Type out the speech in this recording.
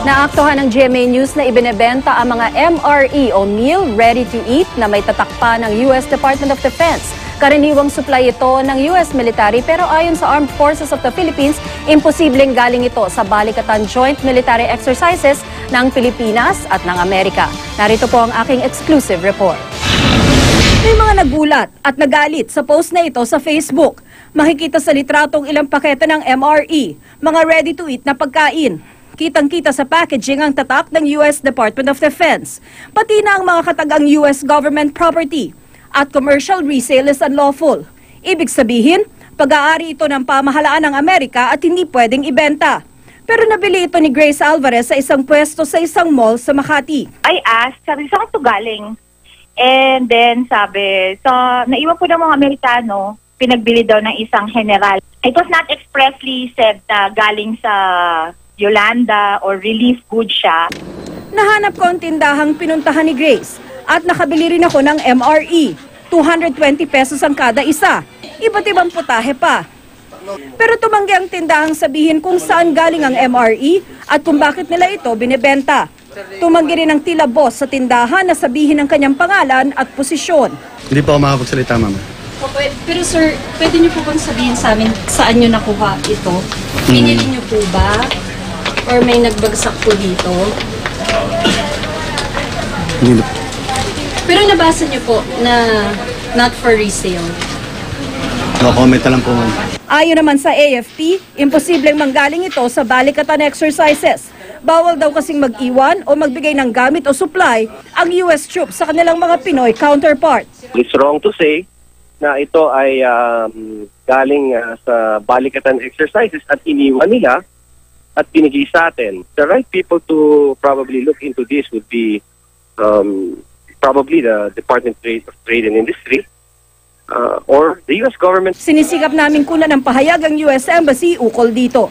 Naaktuhan ng GMA News na ibinebenta ang mga MRE o Meal Ready to Eat na may tatakpa ng US Department of Defense. Karaniwang supply ito ng US military pero ayon sa Armed Forces of the Philippines, imposibleng galing ito sa balikatan joint military exercises ng Pilipinas at ng Amerika. Narito po ang aking exclusive report. May mga nagulat at nagalit sa post na ito sa Facebook. Makikita sa litratong ilang pakete ng MRE, mga ready-to-eat na pagkain. Kitang-kita sa packaging ang tatak ng US Department of Defense, pati na ang mga katagang US government property at commercial resale is unlawful. Ibig sabihin, pag-aari ito ng pamahalaan ng Amerika at hindi pwedeng ibenta. Pero nabili ito ni Grace Alvarez sa isang pwesto sa isang mall sa Makati. I asked, sabi, saan ito galing? And then sabi, so naiwan po ng mga Amerikano, pinagbili daw ng isang general. It was not expressly said na galing sa Yolanda or relief goods siya. Nahanap ko ang tindahang pinuntahan ni Grace at nakabili rin ako ng MRE. 220 pesos ang kada isa. Iba't ibang putahe pa. Pero tumanggi ang tindahang sabihin kung saan galing ang MRE at kung bakit nila ito binibenta. Tumanggi rin ang tila boss sa tindahan na sabihin ang kanyang pangalan at posisyon. Hindi po ako makapagsalita, ma'am. Pero sir, pwede niyo po bang sabihin sa amin saan niyo nakuha ito? Pinili niyo po ba? Or may nagbagsak po dito? Hindi. Pero nabasa niyo po na not for resale. No comment na lang po, ma'am. Ayon naman sa AFP, imposibleng manggaling ito sa balikatan exercises. Bawal daw kasing mag-iwan o magbigay ng gamit o supply ang US troops sa kanilang mga Pinoy counterparts. It's wrong to say na ito ay galing sa balikatan exercises at iniwan nila at binigay sa atin. The right people to probably look into this would be probably the Department of Trade and Industry or the US government. Sinisikap namin kunan ng pahayag ang US Embassy ukol dito.